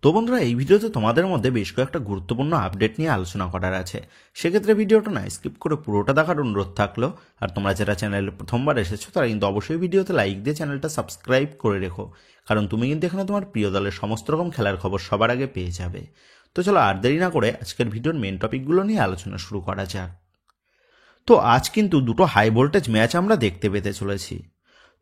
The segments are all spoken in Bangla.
তো বন্ধুরা, এই ভিডিওতে তোমাদের মধ্যে বেশ কয়েকটা গুরুত্বপূর্ণ আপডেট নিয়ে আলোচনা করার আছে। সেক্ষেত্রে ভিডিওটা না স্কিপ করে পুরোটা দেখার অনুরোধ থাকলো। আর তোমরা যারা চ্যানেলে প্রথমবার এসেছো তারা কিন্তু অবশ্যই ভিডিওতে লাইক দিয়ে চ্যানেলটা সাবস্ক্রাইব করে রেখো, কারণ তুমি কিন্তু এখানে তোমার প্রিয় দলের সমস্ত রকম খেলার খবর সবার আগে পেয়ে যাবে। তো চলো আর দেরি না করে আজকের ভিডিওর মেন টপিকগুলো নিয়ে আলোচনা শুরু করা যাক। তো আজ কিন্তু দুটো হাই ভোল্টেজ ম্যাচ আমরা দেখতে পেতে চলেছি।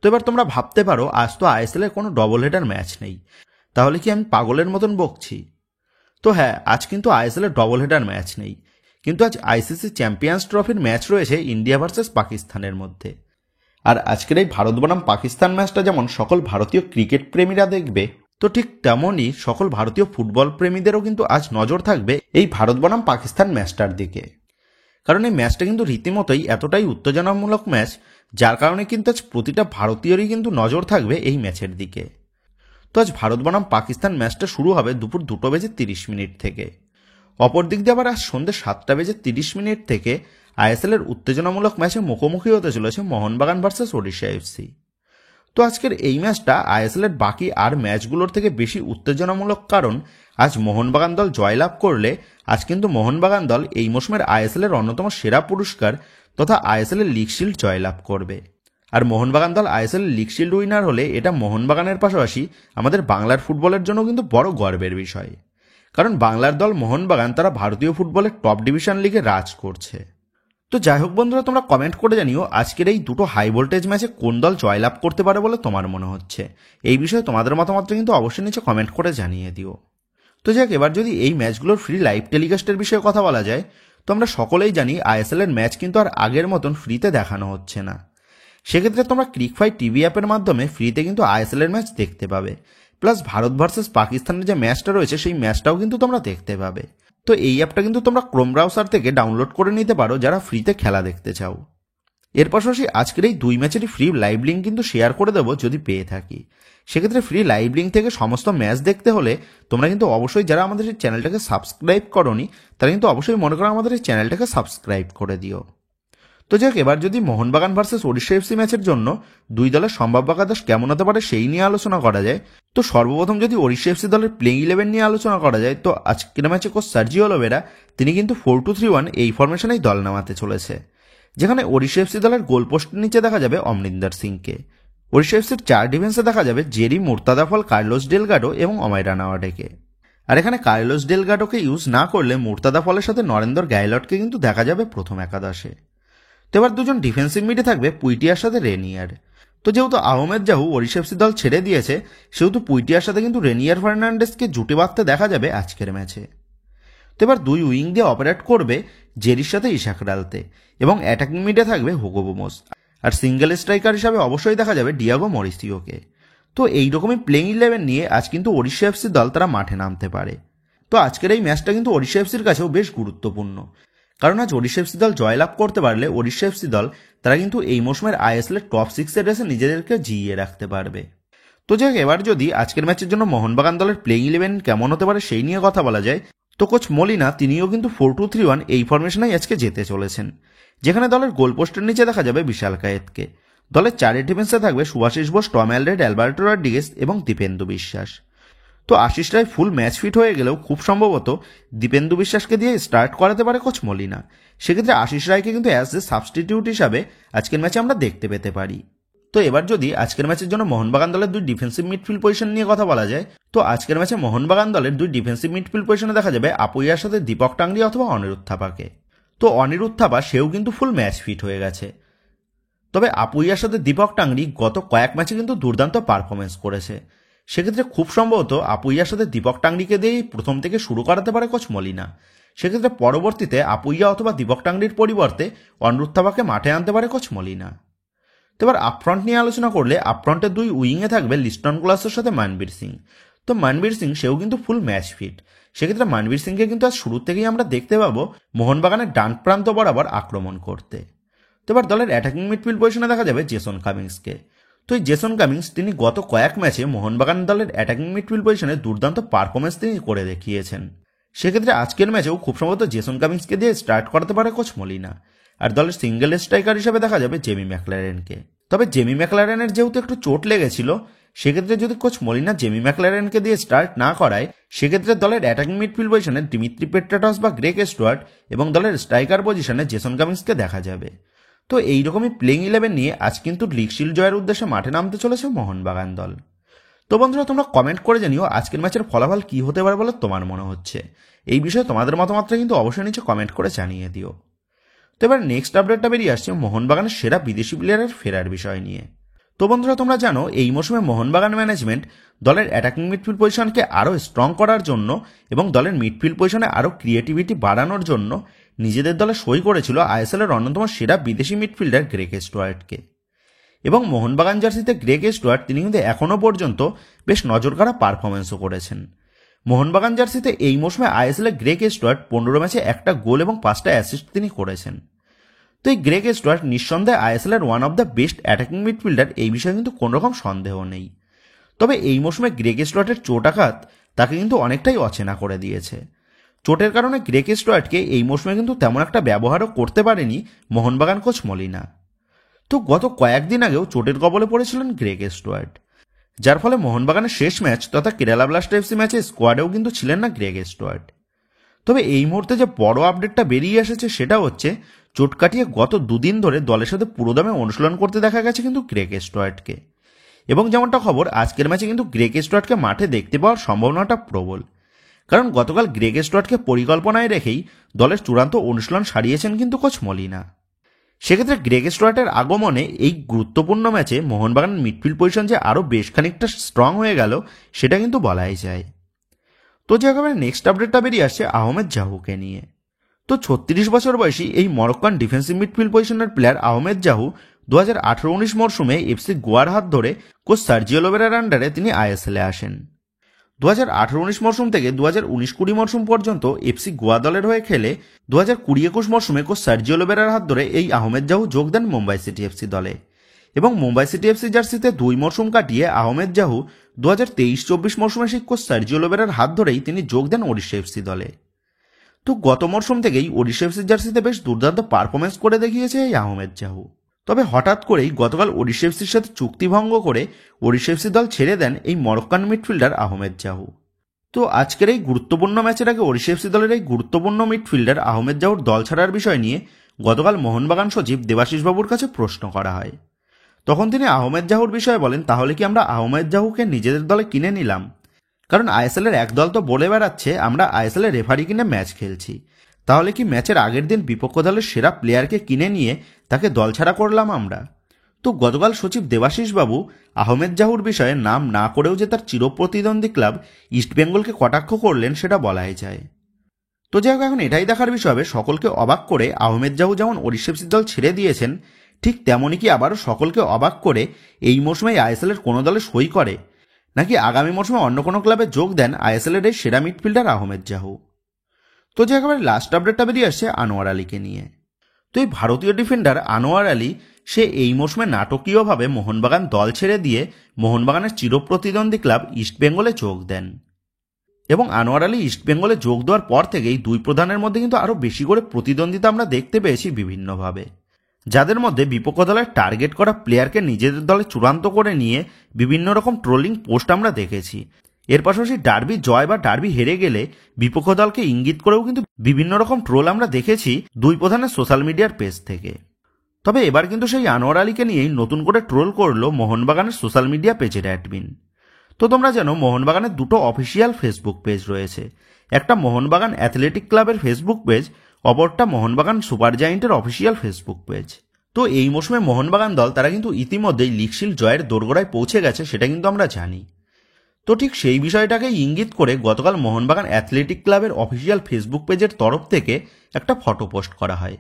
তো এবার তোমরা ভাবতে পারো, আজ তো আইএসএল এর কোনো ডবল হেডার ম্যাচ নেই, তাহলে কি আমি পাগলের মতন বকছি? তো হ্যাঁ, আজ কিন্তু আইএসএল এর ডবল হেডার ম্যাচ নেই, কিন্তু আজ আইসিসি চ্যাম্পিয়ন্স ট্রফির ম্যাচ রয়েছে ইন্ডিয়া ভার্সেস পাকিস্তানের মধ্যে। আর আজকের এই ভারত বনাম পাকিস্তান ম্যাচটা যেমন সকল ভারতীয় ক্রিকেট প্রেমীরা দেখবে, তো ঠিক তেমনই সকল ভারতীয় ফুটবল প্রেমীদেরও কিন্তু আজ নজর থাকবে এই ভারত বনাম পাকিস্তান ম্যাচটার দিকে। কারণ এই ম্যাচটা কিন্তু রীতিমতোই এতটাই উত্তেজনামূলক ম্যাচ, যার কারণে কিন্তু আজ প্রতিটা ভারতীয়রই কিন্তু নজর থাকবে এই ম্যাচের দিকে। তো আজ ভারত বনাম পাকিস্তান ম্যাচটা শুরু হবে দুপুর 2:30 থেকে। অপর দিক দিয়ে আবার আজ সন্ধ্যে 7:30 থেকে আইএসএল এর উত্তেজনামূলক ম্যাচে মুখোমুখি হতে চলেছে মোহনবাগান ভার্সেস ওড়িশা এফসি। তো আজকের এই ম্যাচটা আইএসএল এর বাকি আর ম্যাচগুলোর থেকে বেশি উত্তেজনামূলক, কারণ আজ মোহনবাগান দল জয়লাভ করলে আজ কিন্তু মোহনবাগান দল এই মৌসুমের আইএসএল এর অন্যতম সেরা পুরস্কার তথা আইএসএল এর লিগ শিল্ড জয়লাভ করবে। আর মোহনবাগান দল আইএসএল লিগ শিল্ড উইনার হলে এটা মোহনবাগানের পাশাপাশি আমাদের বাংলার ফুটবলের জন্য কিন্তু বড় গর্বের বিষয়, কারণ বাংলার দল মোহনবাগান তারা ভারতীয় ফুটবলের টপ ডিভিশন লিগে রাজ করছে। তো যাই হোক বন্ধুরা, তোমরা কমেন্ট করে জানিও আজকের এই দুটো হাই ভোল্টেজ ম্যাচে কোন দল জয়লাভ করতে পারে বলে তোমার মনে হচ্ছে। এই বিষয়ে তোমাদের মতামতটা কিন্তু অবশ্যই নিচে কমেন্ট করে জানিয়ে দিও। তো যাক, এবার যদি এই ম্যাচগুলোর ফ্রি লাইভ টেলিকাস্টের বিষয়ে কথা বলা যায়, তো আমরা সকলেই জানি আইএসএল এর ম্যাচ কিন্তু আর আগের মতন ফ্রিতে দেখানো হচ্ছে না। সেক্ষেত্রে তোমরা ক্রিকফাই টিভি অ্যাপের মাধ্যমে ফ্রিতে কিন্তু আইএসএল এর ম্যাচ দেখতে পাবে, প্লাস ভারত ভার্সেস পাকিস্তানের যে ম্যাচটা রয়েছে সেই ম্যাচটাও কিন্তু তোমরা দেখতে পাবে। তো এই অ্যাপটা কিন্তু তোমরা ক্রোম ব্রাউজার থেকে ডাউনলোড করে নিতে পারো যারা ফ্রিতে খেলা দেখতে চাও। এর পাশাপাশি আজকের এই দুই ম্যাচেরই ফ্রি লাইভ লিঙ্ক কিন্তু শেয়ার করে দেবো যদি পেয়ে থাকি। সেক্ষেত্রে ফ্রি লাইভ লিঙ্ক থেকে সমস্ত ম্যাচ দেখতে হলে তোমরা কিন্তু অবশ্যই, যারা আমাদের এই চ্যানেলটাকে সাবস্ক্রাইব করোনি তারা কিন্তু অবশ্যই মনে করো আমাদের এই চ্যানেলটাকে সাবস্ক্রাইব করে দিও। তো যাক, এবার যদি মোহনবাগান ভার্সেস ওড়িশা এফসি ম্যাচের জন্য দুই দলের সম্ভাব্য একাদশ কেমন হতে পারে সেই নিয়ে আলোচনা করা যায়, তো সর্বপ্রথম যদি ওড়িশা এফসি দলের প্লেইং 11 নিয়ে আলোচনা করা যায়, তো আজকের ম্যাচে কোচ সার্জিও লোবেরা তিনি কিন্তু 4-2-3-1 এই ফরমেশনেই দল নামাতে চলেছে, যেখানে ওড়িশা এফসি দলের গোলপোস্টের নিচে দেখা যাবে অমরিন্দর সিংকে। ওড়িশা এফসির 4 ডিফেন্সে দেখা যাবে জেরি মুর্তাদাফল, কার্লোস ডেলগাডো এবং অমাই রানাওয়াডেকে। আর এখানে কার্লোস ডেলগাডোকে ইউজ না করলে মুর্তাদাফলের সাথে নরেন্দর গাইলটকে কিন্তু দেখা যাবে প্রথম একাদশে। তো এবার দুজন ডিফেন্সিভ মিডে থাকবে পুইটিয়ার সাথে রেনিয়ার। তো যেহেতু আহমেদ জাহু ওড়িশা এফসি দল ছেড়ে দিয়েছে, সেহেতু পুইটিয়ার সাথে কিন্তু রেনিয়ার ফার্নান্ডেসকে জুটি বাঁধতে দেখা যাবে আজকের ম্যাচে। তো এবার দুই উইং দিয়ে অপারেট করবে জেরির সাথে ইশাক রালতে, এবং অ্যাটাকিং মিডে থাকবে হুগো বুমোস। আর সিঙ্গেল স্ট্রাইকার হিসাবে অবশ্যই দেখা যাবে ডিয়াগো মরিসিওকে। তো এইরকমই প্লেইং 11 নিয়ে আজ কিন্তু ওড়িশা এফসি দল তারা মাঠে নামতে পারে। তো আজকের এই ম্যাচটা কিন্তু ওড়িশা এফসির কাছেও বেশ গুরুত্বপূর্ণ, কারণ আজ ওড়িশা এফসি দল জয়লাভ করতে পারলে ওড়িশা এফসি দল তারা কিন্তু এই মৌসুমের আইএসএল এর টপ 6 এর রেসে নিজেদেরকে জিইয়ে রাখতে পারবে। তো যাক, এবার যদি আজকের ম্যাচের জন্য মোহনবাগান দলের প্লেইং 11 কেমন হতে পারে সেই নিয়ে কথা বলা যায়, তো কোচ মলিনা তিনিও কিন্তু 4-2-3-1 এই ফরমেশনেই আজকে যেতে চলেছেন, যেখানে দলের গোলপোস্টের নিচে দেখা যাবে বিশাল কায়েতকে। দলের 4 ডিফেন্সে থাকবে Subhasish Bose, Tom Aldred, Alberto Rodriguez এবং দীপেন্দু বিশ্বাস। তো Ashis Roy full match fit হয়ে গেলেও খুব সম্ভবত দীপেন্দু বিশ্বাসকে দিয়ে স্টার্ট করাতে পারে কোচ মলিনা। সেক্ষেত্রে আশিস রায়কে কিন্তু অ্যাজ এ সাবস্টিটিউট হিসাবে আজকের ম্যাচে আমরা দেখতে পেতে পারি। তো এবার যদি আজকের ম্যাচের জন্য মোহনবাগান দলের দুই ডিফেন্সিভ মিডফিল্ড পজিশন নিয়ে কথা বলা যায়, তো আজকের ম্যাচে মোহনবাগান দলের দুই ডিফেন্সিভ মিডফিল্ড পজিশনে দেখা যাবে আপুইয়ার সাথে দীপক টাংরি অথবা অনিরুদ্ধ থাপাকে। তো অনিরুদ্ধ থাপা সেও কিন্তু ফুল ম্যাচ ফিট হয়ে গেছে, তবে আপুইয়ার সাথে দীপক টাংরি গত কয়েক ম্যাচে কিন্তু দুর্দান্ত পারফরমেন্স করেছে। সেক্ষেত্রে খুব সম্ভবত আপুইয়ার সাথে দীপক টাংরিকে দিয়েই প্রথম থেকে শুরু করাতে পারে কোচ মলিনা। সেক্ষেত্রে পরবর্তীতে আপুইয়া অথবা দীপক টাংরির পরিবর্তে অনিরুদ্ধ থাপাকে মাঠে আনতে পারে কোচ মলিনা। তো এবার আপফ্রন্ট নিয়ে আলোচনা করলে আপফ্রন্টের দুই উইংয়ে থাকবে লিস্টন কুলাসের সাথে মানবীর সিং। তো মানবীর সিং সেও কিন্তু ফুল ম্যাচ ফিট। সেক্ষেত্রে মানবীর সিংকে কিন্তু আজ শুরু থেকেই আমরা দেখতে পাবো মোহনবাগানের ডান প্রান্ত বরাবর আক্রমণ করতে। তো এবার দলের অ্যাটাকিং মিডফিল্ড পজিশনে দেখা যাবে জেসন কামিংসকে। তো এই জেসন কামিংস তিনি গত কয়েক ম্যাচে মোহনবাগান দলের অ্যাটাকিং মিডফিল্ড পজিশনে দুর্দান্ত পারফরমেন্স তিনি করে দেখিয়েছেন। সেক্ষেত্রে আজকের ম্যাচেও খুব সম্ভবত জেসন কামিংসকে দিয়ে স্টার্ট করাতে পারে কোচ মলিনা। আর দলের সিঙ্গেল স্ট্রাইকার হিসেবে দেখা যাবে জেমি ম্যাকলারেনকে। তবে জেমি ম্যাকলারেনের যেহেতু একটু চোট লেগেছিল, সেক্ষেত্রে যদি কোচ মলিনা জেমি ম্যাকলারেনকে দিয়ে স্টার্ট না করায়, সেক্ষেত্রে দলের অ্যাটাকিং মিডফিল্ড পজিশনে ডিমিত্রি পেট্রাটস বা গ্রেগ স্টুয়ার্ট এবং দলের স্ট্রাইকার পজিশনে জেসন কামিন্সকে দেখা যাবে। তো এইরকমই প্লেইং 11 নিয়ে আজ কিন্তু লিগ শিল্ড জয়ের উদ্দেশ্যে মাঠে নামতে চলেছে মোহনবাগান দল। তো বন্ধুরা, তোমরা কমেন্ট করে জানিও আজকের ম্যাচের ফলাফল কি হতে পারে বলে তোমার মনে হচ্ছে। এই বিষয়ে তোমাদের মতামতটা কিন্তু অবশ্যই নিচে কমেন্ট করে জানিয়ে দিও। তো এবার নেক্সট আপডেটটা বেরিয়ে আসছে মোহনবাগানের সেরা বিদেশি প্লেয়ারের ফেরার বিষয় নিয়ে। তো বন্ধুরা, তোমরা জানো এই মৌসুমে মোহনবাগান ম্যানেজমেন্ট দলের অ্যাটাকিং মিডফিল্ড পজিশনকে আরও স্ট্রং করার জন্য এবং দলের মিডফিল্ড পজিশনে আরও ক্রিয়েটিভিটি বাড়ানোর জন্য নিজেদের দলে সই করেছিল আইএসএলের অন্যতম সেরা বিদেশি মিডফিল্ডার গ্রেগ স্টুয়ার্টকে। এবং মোহনবাগান জার্সিতে গ্রেগ স্টুয়ার্ট তিনি কিন্তু এখনও পর্যন্ত বেশ নজরকাড়া পারফরমেন্সও করেছেন। মোহনবাগান জার্সিতে এই মৌসুমে আইএসএলে গ্রেগ স্টুয়ার্ট 15 ম্যাচে 1টা গোল এবং 5টা অ্যাসিস্ট তিনি করেছেন। তো এই গ্রেগ স্টুয়ার্ট নিঃসন্দেহে আইএসএলের one of the best attacking midfielder, এই বিষয়ে কিন্তু কোনো রকম সন্দেহ নেই। তবে এই মৌসুমে গ্রেগ স্টুয়ার্টের চোটাঘাত তাকে কিন্তু অনেকটাই অচেনা করে দিয়েছে। চোটের কারণে গ্রেগ স্টুয়ার্টকে এই মৌসুমে কিন্তু তেমন একটা ব্যবহারও করতে পারেনি মোহনবাগান কোচ মলিনা। তো গত কয়েকদিন আগেও চোটের কবলে পড়েছিলেন গ্রেগ স্টুয়ার্ট, যার ফলে মোহনবাগানের শেষ ম্যাচ তথা কেরালা ব্লাস্টার এফসি ম্যাচে স্কোয়াডেও কিন্তু ছিলেন না গ্রেগ স্টুয়ার্ট। তবে এই মুহূর্তে যে বড় আপডেটটা বেরিয়ে এসেছে সেটা হচ্ছে চোট কাটিয়ে গত দুদিন ধরে দলের সাথে পুরোদমে অনুশীলন করতে দেখা গেছে কিন্তু গ্রেগ স্টুয়ার্টকে। এবং যেমনটা খবর, আজকের ম্যাচে কিন্তু গ্রেগ স্টুয়ার্টকে মাঠে দেখতে পাওয়ার সম্ভাবনাটা প্রবল, কারণ গতকাল গ্রেগ স্টুয়ার্টকে পরিকল্পনায় রেখেই দলের চূড়ান্ত অনুশীলন সারিয়েছেন কিন্তু কোচ মলিনা। সেক্ষেত্রে গ্রেগ স্টুয়ার্টের আগমনে এই গুরুত্বপূর্ণ ম্যাচে মোহনবাগানের মিডফিল্ড পজিশন যে আরও বেশ খানিকটা স্ট্রং হয়ে গেল সেটা কিন্তু বলাই যায়। তো যে একেবারে নেক্সট আপডেটটা বেরিয়ে আসছে আহমেদ জাহুকে নিয়ে। তো 36 বছর বয়সী এই মরক্কান ডিফেন্সিভ মিডফিল্ড পজিশনের প্লেয়ার আহমেদ জাহু 2018-19 মরশুমে এফসি গোয়ার হাত ধরে কোচ সার্জিও লোবেরার আন্ডারে তিনি আইএসএলে আসেন। 2018-19 মরশুম থেকে 2019-20 মরশুম পর্যন্ত এফসি গোয়া দলের হয়ে খেলে 2020-21 মরশুমে কোচ সার্জিও লোবেরার হাত ধরে এই আহমেদ জাহু যোগ দেন মুম্বাই সিটি এফসি দলে। এবং মুম্বাই সিটি এফসি জার্সিতে 2 মরশুম কাটিয়ে আহমেদ জাহু 2023-24 মরশুমে সেই কোচ সার্জিও লোবেরার হাত ধরেই তিনি যোগ দেন ওড়িশা এফসি দলে। তো গত মরশুম থেকেই ওড়িশা এফসি জার্সিতে বেশ দুর্দান্ত পারফরমেন্স করে দেখিয়েছে এই আহমেদ জাহু। তবে হঠাৎ করেই গতকাল ওড়িশা এফসির সাথে চুক্তিভঙ্গ করে ওড়িশা এফসি দল ছেড়ে দেন এই মরক্কান মিডফিল্ডার আহমেদ জাহু। তো আজকের এই গুরুত্বপূর্ণ ম্যাচের আগে ওড়িশা এফসি দলের এই গুরুত্বপূর্ণ মিডফিল্ডার আহমেদ জাহুর দল ছাড়ার বিষয় নিয়ে গতকাল মোহনবাগান সচিব দেবাশিস বাবুর কাছে প্রশ্ন করা হয়। তখন তিনি আহমেদ জাহুর বিষয়ে বলেন, তাহলে কি আমরা আহমেদ জাহুকে নিজেদের দলে কিনে নিলাম? কারণ আইএসএলের এক দল তো বলে বেড়াচ্ছে আমরা আইএসএলের রেফারি কিনে ম্যাচ খেলছি, তাহলে কি ম্যাচের আগের দিন বিপক্ষ দলের সেরা প্লেয়ারকে কিনে নিয়ে তাকে দল ছাড়া করলাম আমরা? তো গতকাল সচিব দেবাশিস বাবু আহমেদ জাহুর বিষয়ে নাম না করেও যে তার চিরপ্রতিদ্বন্দ্বী ক্লাব ইস্টবেঙ্গলকে কটাক্ষ করলেন সেটা বলাই যায়। তো যাই হোক, এখন এটাই দেখার বিষয় হবে সকলকে অবাক করে আহমেদ জাহু যেমন ওড়িশা এফসি দল ছেড়ে দিয়েছেন, ঠিক তেমনই কি আবারও সকলকে অবাক করে এই মৌসুমে আইএসএলের কোনো দলে সই করে, নাকি আগামী মৌসুমে অন্য কোনো ক্লাবে যোগ দেন আইএসএলের এই সেরা মিডফিল্ডার আহমেদ জাহু। তো যে একেবারে লাস্ট আপডেটটা বেরিয়ে আসছে আনোয়ার আলীকে নিয়ে। তো এই ভারতীয় ডিফেন্ডার আনোয়ার আলী সে এই মৌসুমে নাটকীয়ভাবে মোহনবাগান দল ছেড়ে দিয়ে মোহনবাগানের চিরপ্রতিদ্বন্দ্বী ক্লাব ইস্টবেঙ্গলে যোগ দেন। এবং আনোয়ার আলী ইস্টবেঙ্গলে যোগ দেওয়ার পর থেকেই দুই প্রধানের মধ্যে কিন্তু আরও বেশি করে প্রতিদ্বন্দ্বিতা আমরা দেখতে পেয়েছি বিভিন্নভাবে, যাদের মধ্যে বিপক্ষ দলের টার্গেট করা প্লেয়ারকে নিজেদের দলে চূড়ান্ত করে নিয়ে বিভিন্ন রকম ট্রোলিং পোস্ট আমরা দেখেছি। এর পাশাপাশি ডার্বি জয় বা ডার্বি হেরে গেলে বিপক্ষ দলকে ইঙ্গিত করেও কিন্তু বিভিন্ন রকম ট্রোল আমরা দেখেছি দুই প্রধানের সোশ্যাল মিডিয়ার পেজ থেকে। তবে এবার কিন্তু সেই আনোয়ার আলীকে নিয়েই নতুন করে ট্রোল করলো মোহনবাগানের সোশ্যাল মিডিয়া পেজের অ্যাডমিন। তো তোমরা জানো মোহনবাগানের দুটো অফিসিয়াল ফেসবুক পেজ রয়েছে, একটা মোহনবাগান অ্যাথলেটিক ক্লাবের ফেসবুক পেজ, অপরটা মোহনবাগান সুপার জায়েন্টের অফিসিয়াল ফেসবুক পেজ। তো এই মৌসুমে মোহনবাগান দল তারা কিন্তু ইতিমধ্যেই লিগ শিল্ড জয়ের দোরগোড়ায় পৌঁছে গেছে, সেটা কিন্তু আমরা জানি। তো ঠিক সেই বিষয়টাকে ইঙ্গিত করে গতকাল মোহনবাগান অ্যাথলেটিক ক্লাবের অফিসিয়াল ফেসবুক পেজের তরফ থেকে একটা ফটো পোস্ট করা হয়,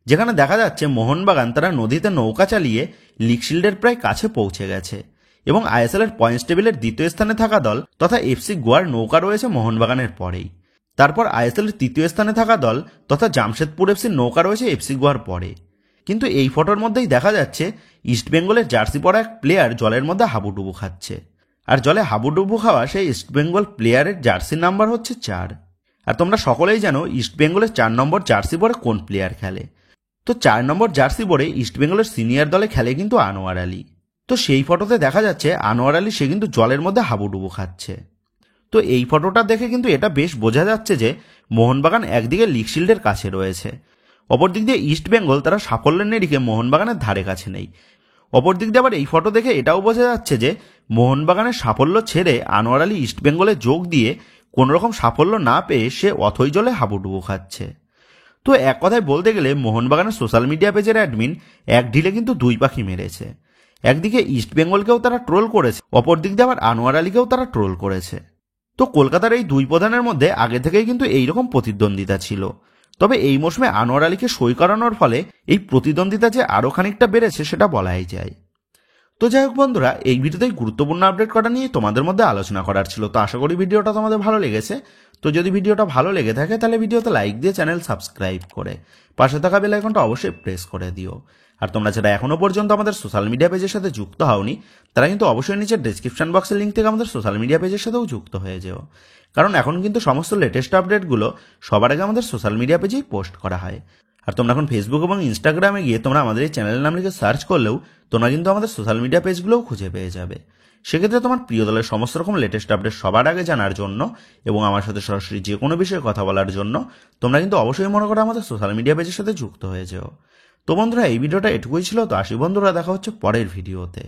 যেখানে দেখা যাচ্ছে মোহনবাগান তারা নদীতে নৌকা চালিয়ে লিগ শিল্ডের প্রায় কাছে পৌঁছে গেছে এবং আইএসএলের পয়েন্টস টেবিলের দ্বিতীয় স্থানে থাকা দল তথা এফসি গোয়ার নৌকা রয়েছে মোহনবাগানের পরেই। তারপর আইএসএলের তৃতীয় স্থানে থাকা দল তথা জামশেদপুর এফসির নৌকা রয়েছে এফসি গোয়ার পরে। কিন্তু এই ফটোর মধ্যেই দেখা যাচ্ছে ইস্টবেঙ্গলের জার্সি পরা এক প্লেয়ার জলের মধ্যে হাবুডুবু খাচ্ছে, আর জলে হাবুডুবু খাওয়া সেই ইস্টবেঙ্গল প্লেয়ারের জার্সির নাম্বার হচ্ছে 4। আর তোমরা সকলেই জানো ইস্টবেঙ্গলের 4 নম্বর জার্সি পরে কোন প্লেয়ার খেলে। তো 4 নম্বর জার্সি পরে ইস্টবেঙ্গলের সিনিয়র দলে খেলে কিন্তু আনোয়ার আলী। তো সেই ফটোতে দেখা যাচ্ছে আনোয়ার আলী সে কিন্তু জলের মধ্যে হাবুডুবু খাচ্ছে। তো এই ফটোটা দেখে কিন্তু এটা বেশ বোঝা যাচ্ছে যে মোহনবাগান একদিকে লিগ শিল্ডের কাছে রয়েছে, অপর দিক দিয়ে ইস্ট বেঙ্গল তারা সাফল্যের নিরিখে মোহনবাগানের ধারে কাছে নেই। অপর দিক দিয়ে আবার এই ফটো দেখে এটাও বোঝা যাচ্ছে যে মোহনবাগানের সাফল্য ছেড়ে আনোয়ার আলী ইস্ট বেঙ্গলে যোগ দিয়ে কোনোরকম সাফল্য না পেয়ে সে অথই জলে হাবুডুবু খাচ্ছে। তো এক কথায় বলতে গেলে মোহনবাগানের সোশ্যাল মিডিয়া পেজের অ্যাডমিন এক ঢিলে কিন্তু দুই পাখি মেরেছে। একদিকে ইস্ট বেঙ্গলকেও তারা ট্রোল করেছে, অপর দিক দিয়ে আবার আনোয়ার আলীকেও তারা ট্রোল করেছে। তো কলকাতার এই দুই প্রধানের মধ্যে আগে থেকেই কিন্তু এইরকম প্রতিদ্বন্দ্বিতা ছিল, তবে এই মৌসুমে আনোয়ার আলীকে সই করানোর ফলে এই প্রতিদ্বন্দ্বিতা যে আরও খানিকটা বেড়েছে সেটা বলাই যায়। তো যাই হোক বন্ধুরা, এই ভিডিওতেই গুরুত্বপূর্ণ আপডেট করা নিয়ে তোমাদের মধ্যে আলোচনা করার ছিল। তো আশা করি ভিডিওটা তোমাদের ভালো লেগেছে। তো যদি ভিডিওটা ভালো লেগে থাকে তাহলে ভিডিওতে লাইক দিয়ে চ্যানেল সাবস্ক্রাইব করে পাশে থাকা বেল আইকনটা অবশ্যই প্রেস করে দিও। আর তোমরা যারা এখনো পর্যন্ত আমাদের সোশ্যাল মিডিয়া পেজের সাথে যুক্ত হওনি তারা কিন্তু অবশ্যই নিচের ডেসক্রিপশন বক্সের লিঙ্ক থেকে আমাদের সোশ্যাল মিডিয়া পেজের সাথেও যুক্ত হয়ে যেও, কারণ এখন কিন্তু সমস্ত লেটেস্ট আপডেটগুলো সবার আগে আমাদের সোশ্যাল মিডিয়া পেজেই পোস্ট করা হয়। আর তোমরা এখন ফেসবুক এবং ইনস্টাগ্রামে গিয়ে তোমরা আমাদের এই চ্যানেলের নাম লিখে সার্চ করলেও তোমরা কিন্তু আমাদের সোশ্যাল মিডিয়া পেজগুলোও খুঁজে পেয়ে যাবে। সেক্ষেত্রে তোমার প্রিয় দলের সমস্ত রকম লেটেস্ট আপডেট সবার আগে জানার জন্য এবং আমার সাথে সরাসরি যে কোনো বিষয়ে কথা বলার জন্য তোমরা কিন্তু অবশ্যই মনে করো আমাদের সোশ্যাল মিডিয়া পেজের সাথে যুক্ত হয়ে যেও। তো বন্ধুরা, এই ভিডিওটা এটুকুই ছিল। তো আসি বন্ধুরা, দেখা হচ্ছে পরের ভিডিওতে।